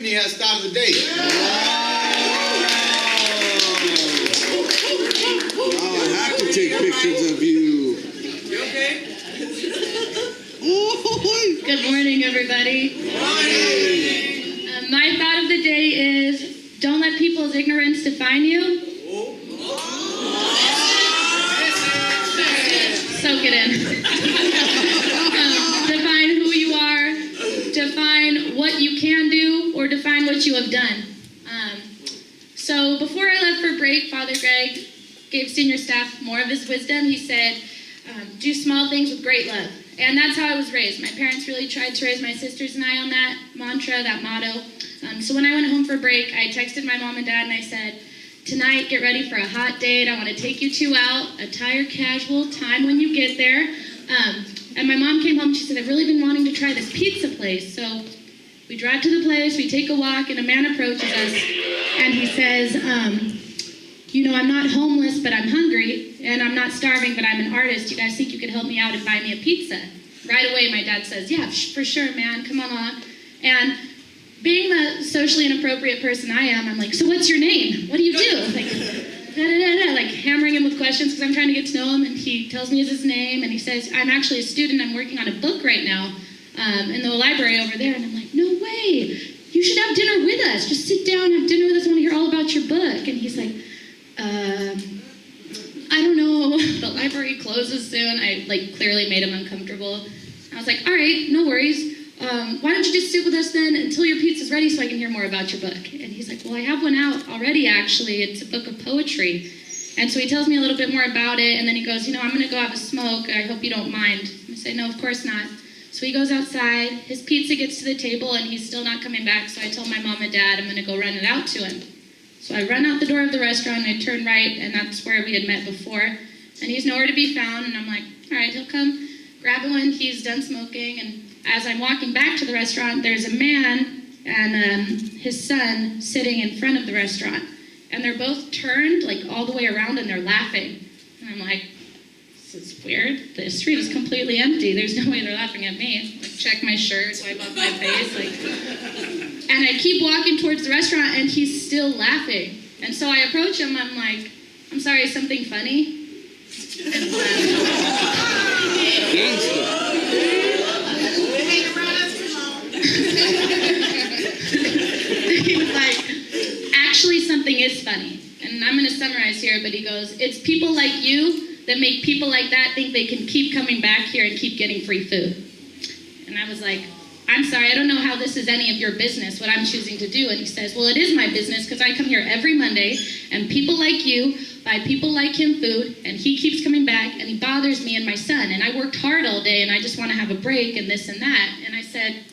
He has started the day. Now I have to take pictures of you. You okay? Good morning, everybody. Morning. My thought of the day is, don't let people's ignorance define you. Soak it in. Define who you are, define what you can do, or define what you have done. So before I left for break, Father Greg gave senior staff more of his wisdom. He said, do small things with great love. And that's how I was raised. My parents really tried to raise my sisters and I on that mantra, that motto. So when I went home for break, I texted my mom and dad and I said, tonight, get ready for a hot date. I want to take you two out, attire casual, time when you get there. And my mom came home and she said, I've really been wanting to try this pizza place. So we drive to the place, we take a walk, and a man approaches us, and he says, you know, I'm not homeless, but I'm hungry, and I'm not starving, but I'm an artist. You guys think you could help me out and buy me a pizza? Right away, my dad says, yeah, for sure, man, come on. And being the socially inappropriate person I am, I'm like, so what's your name? What do you do? Like hammering him with questions because I'm trying to get to know him, and he tells me his name, and he says, I'm actually a student, I'm working on a book right now in the library over there, and I'm like, no way, you should have dinner with us, just sit down, have dinner with us, I want to hear all about your book. And he's like, I don't know, the library closes soon. I clearly made him uncomfortable. I was like, all right, no worries. Why don't you just sit with us then until your pizza's ready so I can hear more about your book? And he's like, well, I have one out already, actually. It's a book of poetry. And so he tells me a little bit more about it, and then he goes, you know, I'm going to go have a smoke. I hope you don't mind. I say, no, of course not. So he goes outside. His pizza gets to the table, and he's still not coming back. So I tell my mom and dad I'm going to go run it out to him. So I run out the door of the restaurant, and I turn right, and that's where we had met before. And he's nowhere to be found, and I'm like, all right, he'll come grab it when he's done smoking. And as I'm walking back to the restaurant, there's a man and his son sitting in front of the restaurant. And they're both turned all the way around and they're laughing. And I'm like, this is weird. The street is completely empty. There's no way they're laughing at me. Check my shirt, wipe off my face. And I keep walking towards the restaurant and he's still laughing. And so I approach him. I'm like, I'm sorry, is something funny? And he was like, actually something is funny. And I'm going to summarize here, but he goes, it's people like you that make people like that think they can keep coming back here and keep getting free food. And I was like, I'm sorry, I don't know how this is any of your business, what I'm choosing to do. And he says, well, it is my business because I come here every Monday and people like you buy people like him food and he keeps coming back and he bothers me and my son. And I worked hard all day and I just want to have a break and this and that. And I said,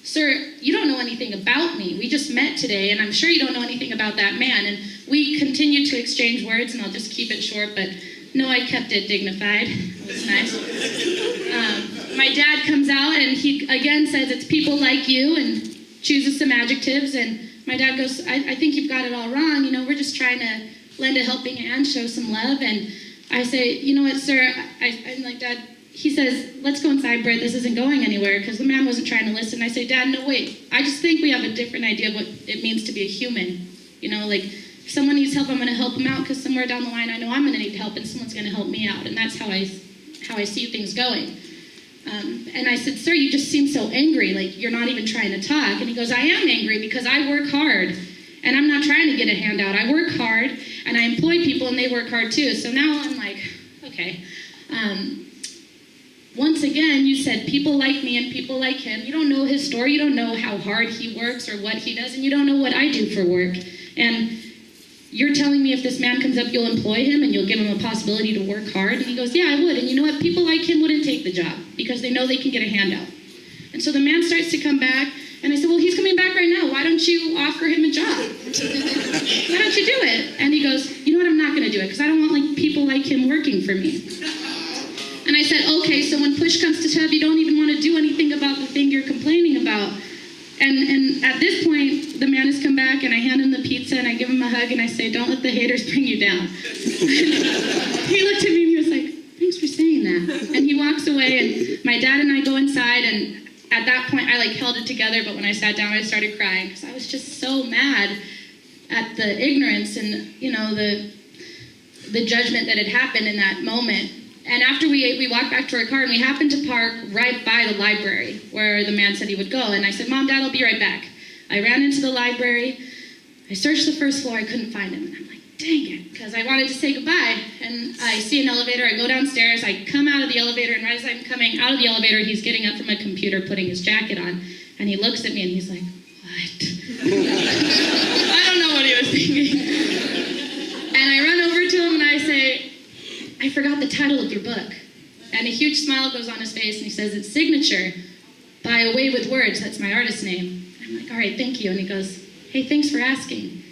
sir, you don't know anything about me. We just met today, and I'm sure you don't know anything about that man. And we continued to exchange words, and I'll just keep it short, but no, I kept it dignified. It was nice. My dad comes out, and he again says, it's people like you, and chooses some adjectives, and my dad goes, I think you've got it all wrong. You know, we're just trying to lend a helping hand, show some love. And I say, you know what, sir, I'm like, Dad, he says, let's go inside, Britt, this isn't going anywhere, because the man wasn't trying to listen. I say, Dad, no, wait, I just think we have a different idea of what it means to be a human. You know, if someone needs help, I'm going to help them out, because somewhere down the line, I know I'm going to need help, and someone's going to help me out, and that's how I see things going. And I said, sir, you just seem so angry, you're not even trying to talk. And he goes, I am angry because I work hard, and I'm not trying to get a handout. I work hard, and I employ people, and they work hard too. So now I'm like, okay. Once again, you said people like me and people like him. You don't know his story. You don't know how hard he works or what he does, and you don't know what I do for work. And you're telling me if this man comes up, you'll employ him and you'll give him a possibility to work hard? And he goes, yeah, I would. And you know what? People like him wouldn't take the job because they know they can get a handout. And so the man starts to come back, and I said, well, he's coming back right now. Why don't you offer him a job? Why don't you do it? And he goes, you know what? I'm not going to do it because I don't want people like him working for me. And I said, okay, so when push comes to shove, you don't even want to do anything about the thing you're complaining about. And at this point, the man has come back, and I hand him the pizza, and I give him a hug, and I say, don't let the haters bring you down. He looked at me, and he was like, thanks for saying that. And he walks away, and my dad and I go inside, and at at that point, I like held it together, but when I sat down, I started crying because I was just so mad at the ignorance and, you know, the judgment that had happened in that moment. And after we ate, we walked back to our car, and we happened to park right by the library where the man said he would go. And I said, Mom, Dad, I'll be right back. I ran into the library. I searched the first floor. I couldn't find him. And I'm like, dang it, because I wanted to say goodbye. And I see an elevator. I go downstairs. I come out of the elevator, and right as I'm coming out of the elevator, he's getting up from a computer, putting his jacket on. And he looks at me, and he's like, what? I don't know what he was thinking. And I run over to him, and I say, I forgot the title of your book. And a huge smile goes on his face, and he says, it's Signature by A Way with Words. That's my artist name. I'm like, all right, thank you. And he goes, hey, thanks for asking.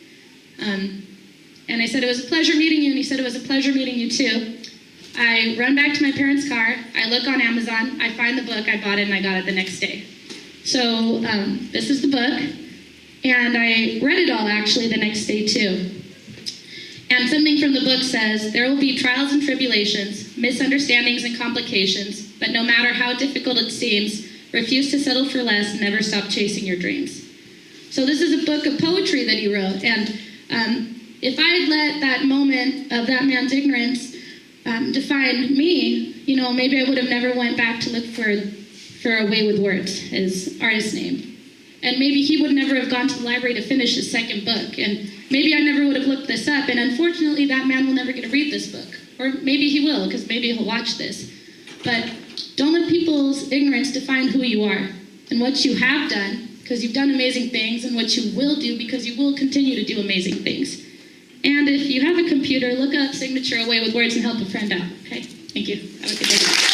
And I said, it was a pleasure meeting you. And he said, it was a pleasure meeting you too. I run back to my parents' car. I look on Amazon. I find the book. I bought it, and I got it the next day. So this is the book. And I read it all, actually, the next day too. And something from the book says, there will be trials and tribulations, misunderstandings and complications, but no matter how difficult it seems, refuse to settle for less and never stop chasing your dreams. So this is a book of poetry that he wrote. And if I had let that moment of that man's ignorance define me, you know, maybe I would have never went back to look for A Way with Words, his artist name. And maybe he would never have gone to the library to finish his second book. And maybe I never would have looked this up. And unfortunately, that man will never get to read this book. Or maybe he will, because maybe he'll watch this. But don't let people's ignorance define who you are and what you have done, because you've done amazing things, and what you will do, because you will continue to do amazing things. And if you have a computer, look up Signature A Way with Words and help a friend out. Okay? Thank you. Have a good day.